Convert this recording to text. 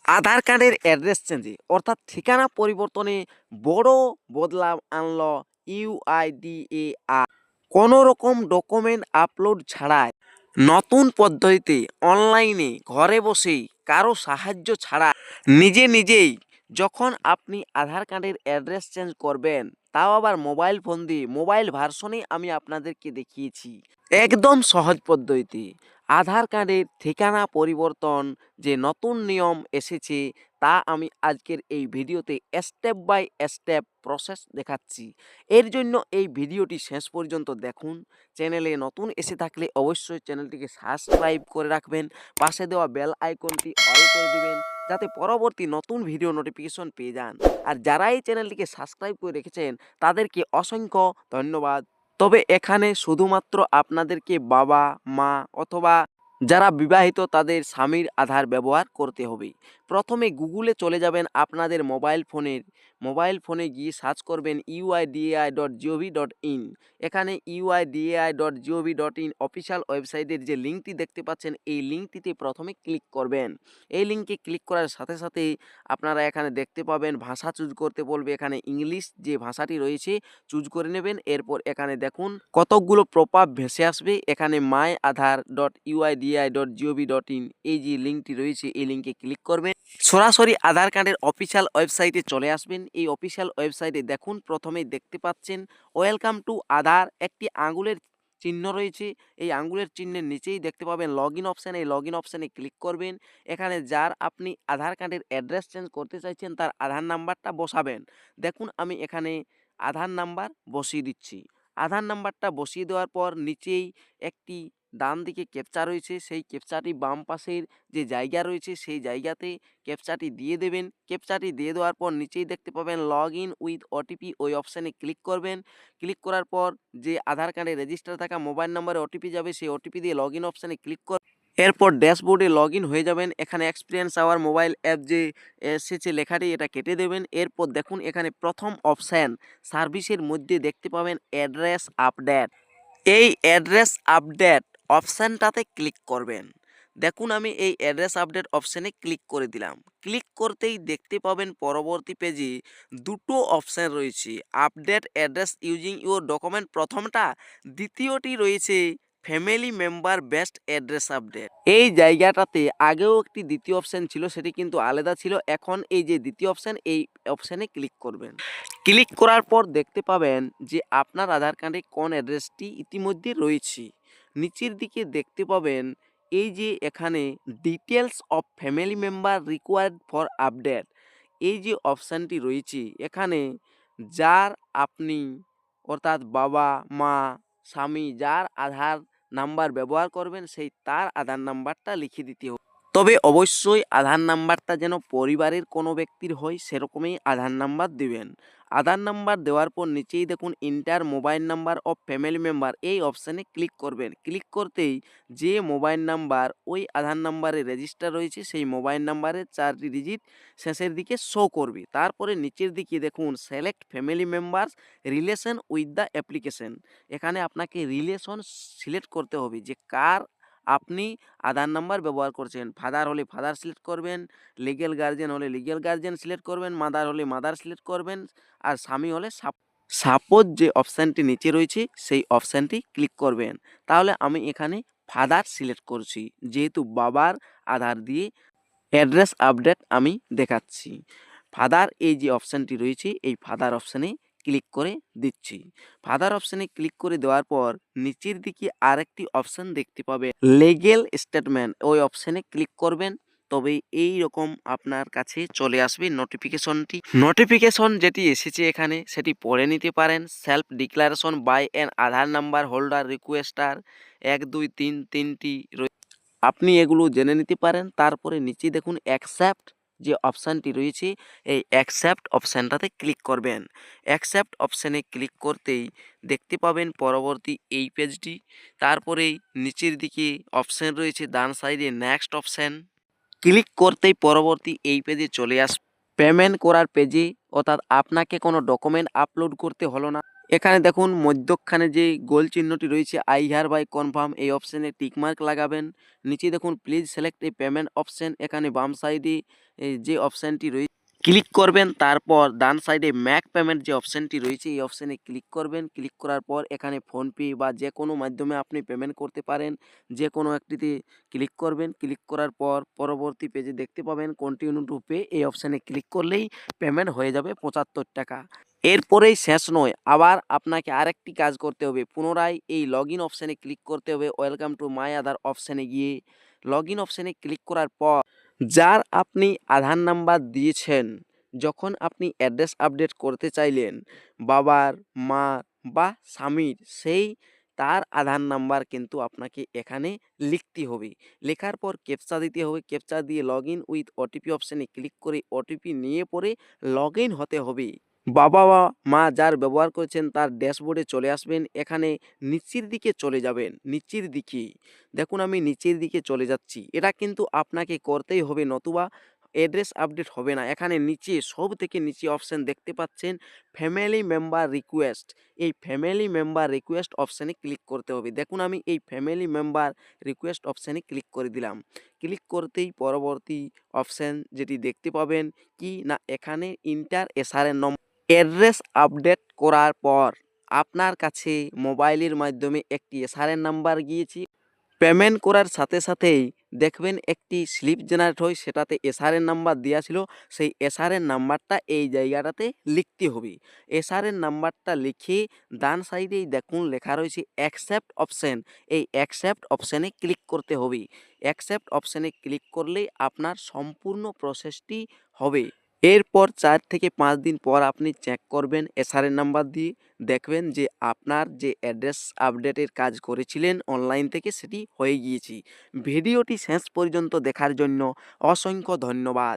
আধার কার্ডের অ্যাড্রেস চেঞ্জে অর্থাৎ ঠিকানা পরিবর্তনে বড় বদলাव আনল ইউআইডিএআই। কোনো রকম ডকুমেন্ট আপলোড ছাড়াই নতুন পদ্ধতিতে অনলাইনে ঘরে বসেই কারো সাহায্য ছাড়া নিজে নিজেই যখন আপনি আধার কার্ডের অ্যাড্রেস চেঞ্জ করবেন, তাও আবার মোবাইল ফোন দিয়ে, মোবাইল ভার্সনে আমি আপনাদেরকে দেখিয়েছি একদম সহজ পদ্ধতিতে। আধার কার্ডের ঠিকানা পরিবর্তন যে নতুন নিয়ম এসেছে তা আমি আজকের এই ভিডিওতে স্টেপ বাই স্টেপ প্রসেস দেখাচ্ছি। এর জন্য এই ভিডিওটি শেষ পর্যন্ত দেখুন। চ্যানেলে নতুন এসে থাকলে অবশ্যই চ্যানেলটিকে সাবস্ক্রাইব করে রাখবেন, পাশে দেওয়া বেল আইকনটি অল করে দিবেন যাতে পরবর্তী নতুন ভিডিও নোটিফিকেশন পেয়ে যান। আর যারা এই চ্যানেলটিকে সাবস্ক্রাইব করে রেখেছেন তাদেরকে অসংখ্য ধন্যবাদ। তবে এখানে শুধুমাত্র আপনাদেরকে বাবা, মা অথবা যারা বিবাহিত তাদের স্বামীর আধার ব্যবহার করতে হবে। প্রথমে গুগলে চলে যাবেন, আপনাদের মোবাইল ফোনে গিয়ে সার্চ করবেন uidai.gov.in। এখানে uidai.gov.in অফিসিয়াল ওয়েবসাইটের যে লিঙ্কটি দেখতে পাচ্ছেন এই লিঙ্কটিতে প্রথমে ক্লিক করবেন। এই লিঙ্কে ক্লিক করার সাথে সাথেই আপনারা এখানে দেখতে পাবেন ভাষা চুজ করতে বলবে। এখানে ইংলিশ যে ভাষাটি রয়েছে চুজ করে নেবেন। এরপর এখানে দেখুন কতকগুলো পপআপ ভেসে আসবে। এখানে myaadhar.uidi.gov.in এই যে লিঙ্কটি রয়েছে এই লিঙ্কে ক্লিক করবেন। সরাসরি আধার কার্ডের অফিসিয়াল ওয়েবসাইটে চলে আসবেন। এই অফিসিয়াল ওয়েবসাইটে দেখুন প্রথমেই দেখতে পাচ্ছেন ওয়েলকাম টু আধার, একটি আঙুলের চিহ্ন রয়েছে। এই আঙুলের চিহ্নের নিচেই দেখতে পাবেন লগ ইন অপশান, এই লগ ইন অপশানে ক্লিক করবেন। এখানে যার আপনি আধার কার্ডের অ্যাড্রেস চেঞ্জ করতে চাইছেন তার আধার নাম্বারটা বসাবেন। দেখুন আমি এখানে আধার নাম্বার বসিয়ে দিচ্ছি। আধার নাম্বারটা বসিয়ে দেওয়ার পর নিচেই একটি ডান দিকে ক্যাপচা রয়েছে, সেই ক্যাপচাটি বাম পাশের যে জায়গা রয়েছে সেই জায়গাতে ক্যাপচাটি দিয়ে দেবেন। ক্যাপচাটি দিয়ে দেওয়ার পর নিচেই দেখতে পাবেন লগ ইন উইথ ওটিপি, ওই অপশানে ক্লিক করবেন। ক্লিক করার পর যে আধার কার্ডে রেজিস্টার থাকা মোবাইল নম্বরে ওটিপি যাবে সেই ওটিপি দিয়ে লগ ইন অপশানে ক্লিক কর। এরপর ড্যাশবোর্ডে লগ ইন হয়ে যাবেন। এখানে এক্সপিরিয়েন্স আওয়ার মোবাইল অ্যাপ যে এসেছে লেখাটি এটা কেটে দেবেন। এরপর দেখুন এখানে প্রথম অপশান সার্ভিসের মধ্যে দেখতে পাবেন অ্যাড্রেস আপডেট। এই অ্যাড্রেস আপডেট অপশানটাতে ক্লিক করবেন। দেখুন আমি এই অ্যাড্রেস আপডেট অপশানে ক্লিক করে দিলাম। ক্লিক করতেই দেখতে পাবেন পরবর্তী পেজে দুটো অপশান রয়েছে, update address using your document প্রথমটা, দ্বিতীয়টি রয়েছে family member best address update. এই জায়গাটাতে আগেও একটি দ্বিতীয় অপশান ছিল, সেটি কিন্তু আলাদা ছিল। এখন এই যে দ্বিতীয় অপশান এই অপশানে ক্লিক করবেন। ক্লিক করার পর দেখতে পাবেন যে আপনার আধার কার্ডে কোন অ্যাড্রেসটি ইতিমধ্যে রয়েছে। নিচের দিকে দেখতে পাবেন এই যে এখানে details of family member required for update, এই যে অপশানটি রয়েছে এখানে যার আপনি অর্থাৎ বাবা, মা, স্বামী যার আধার নাম্বার ব্যবহার করবেন সেই তার আধার নাম্বারটা লিখে দিতে হবে। তবে অবশ্যই আধার নাম্বারটা যেন পরিবারের কোনো ব্যক্তির হয় সেরকমই আধার নাম্বার দেবেন। আধার নাম্বার দেওয়ার পর নিচেই দেখুন inter mobile number of family member, এই অপশানে ক্লিক করবেন। ক্লিক করতেই যে মোবাইল নাম্বার ওই আধার নাম্বারে রেজিস্টার রয়েছে সেই মোবাইল নাম্বারের 4টি ডিজিট শেষের দিকে শো করবে। তারপরে নিচের দিকে দেখুন select family members relation with the application, এখানে আপনাকে রিলেশন সিলেক্ট করতে হবে যে কার আপনি আধার নাম্বার ব্যবহার করছেন। ফাদার হলে ফাদার সিলেক্ট করবেন, লিগ্যাল গার্জিয়ান হলে লিগ্যাল গার্জিয়ান সিলেক্ট করবেন, মাদার হলে মাদার সিলেক্ট করবেন, আর স্বামী হলে সাপোজ যে অপশানটি নিচে রয়েছে সেই অপশানটি ক্লিক করবেন। তাহলে আমি এখানে ফাদার সিলেক্ট করছি যেহেতু বাবার আধার দিয়ে অ্যাড্রেস আপডেট আমি দেখাচ্ছি। ফাদার এই যে অপশানটি রয়েছে এই ফাদার অপশানে ক্লিক করে দিচ্ছি। ফাদার অপশানে ক্লিক করে দেওয়ার পর নিচের দিকে আরেকটি অপশান দেখতে পাবে লিগ্যাল স্টেটমেন্ট, ওই অপশানে ক্লিক করবেন। তবে এই রকম আপনার কাছে চলে আসবে নোটিফিকেশন যেটি এসেছে এখানে সেটি পড়ে নিতে পারেন। Self declaration by an Aadhaar number holder requester 1 2 3 তিনটি আপনি এগুলো জেনে নিতে পারেন। তারপরে নিচে দেখুন অ্যাকসেপ্ট যে অপশানটি রয়েছে এই অ্যাকসেপ্ট অপশানটাতে ক্লিক করবেন। অ্যাকসেপ্ট অপশানে ক্লিক করতেই দেখতে পাবেন পরবর্তী এই পেজটি। তারপরেই নিচের দিকে অপশান রয়েছে ডান সাইডে নেক্সট অপশান, ক্লিক করতেই পরবর্তী এই পেজে চলে আসবে পেমেন্ট করার পেজে, অর্থাৎ আপনাকে কোনো ডকুমেন্ট আপলোড করতে হলো না। এখানে দেখুন মধ্যখানে যে গোল চিহ্নটি রয়েছে আই হিয়ার বাই কনফার্ম এই অপশানে টিকমার্ক লাগাবেন। নিচে দেখুন please select A payment option, এখানে বাম সাইডে যে অপশানটি রয়েছে ক্লিক করবেন। তারপর ডান সাইডে ম্যাক পেমেন্ট যে অপশানটি রয়েছে এই অপশানে ক্লিক করবেন। ক্লিক করার পর এখানে ফোনপে বা যে কোনো মাধ্যমে আপনি পেমেন্ট করতে পারেন, যে কোনো একটিতে ক্লিক করবেন। ক্লিক করার পর পরবর্তী পেজে দেখতে পাবেন কন্টিনিউ টু পে, এই অপশানে ক্লিক করলেই পেমেন্ট হয়ে যাবে ৭৫ টাকা। এরপরেই শেষ নয়, আবার আপনাকে আরেকটি কাজ করতে হবে। পুনরায় এই লগ ইন অপশানে ক্লিক করতে হবে। ওয়েলকাম টু মাই আধার অপশানে গিয়ে লগ ইন অপশানে ক্লিক করার পর যার আপনি আধার নাম্বার দিয়েছেন, যখন আপনি অ্যাড্রেস আপডেট করতে চাইলেন বাবার, মা বা স্বামীর, সেই তার আধার নাম্বার কিন্তু আপনাকে এখানে লিখতে হবে। লেখার পর ক্যাপচা দিতে হবে। ক্যাপচা দিয়ে লগ ইন উইথ ওটিপি অপশানে ক্লিক করে ওটিপি নিয়ে পরে লগ ইন হতে হবে। বাবা বা মা যার ব্যবহার করছেন তার ড্যাশবোর্ডে চলে আসবেন। এখানে নিচের দিকে চলে যাবেন। নিচের দিকে দেখুন আমি নিচের দিকে চলে যাচ্ছি। এটা কিন্তু আপনাকে করতেই হবে, নতুবা অ্যাড্রেস আপডেট হবে না। এখানে নিচে সব থেকে নিচে অপশান দেখতে পাচ্ছেন ফ্যামিলি মেম্বার রিকোয়েস্ট। এই ফ্যামিলি মেম্বার রিকোয়েস্ট অপশানে ক্লিক করতে হবে। দেখুন আমি এই ফ্যামিলি মেম্বার রিকোয়েস্ট অপশানে ক্লিক করে দিলাম। ক্লিক করতেই পরবর্তী অপশান যেটি দেখতে পাবেন কি না, এখানে ইন্টার এসআরএন নম্বর। অ্যাড্রেস আপডেট করার পর আপনার কাছে মোবাইলের মাধ্যমে একটি এসআরএন নাম্বার গিয়েছে। পেমেন্ট করার সাথে সাথেই দেখবেন একটি স্লিপ জেনারেট হয়, সেটাতে এসআরএন নাম্বার দেওয়া ছিল। সেই এসআরএন নাম্বারটা এই জায়গাটাতে লিখতে হবে। এসআরএন নাম্বারটা লিখে ডান সাইডেই দেখুন লেখা রয়েছে অ্যাকসেপ্ট অপশান, এই অ্যাকসেপ্ট অপশানে ক্লিক করতে হবে। অ্যাকসেপ্ট অপশানে ক্লিক করলেই আপনার সম্পূর্ণ প্রসেসটি হবে। এরপর ৪ থেকে ৫ দিন পর আপনি চেক করবেন এসআরএন নাম্বার দিয়ে, দেখবেন যে আপনার যে অ্যাড্রেস আপডেটের কাজ করেছিলেন অনলাইন থেকে সেটি হয়ে গিয়েছে। ভিডিওটি শেষ পর্যন্ত দেখার জন্য অসংখ্য ধন্যবাদ।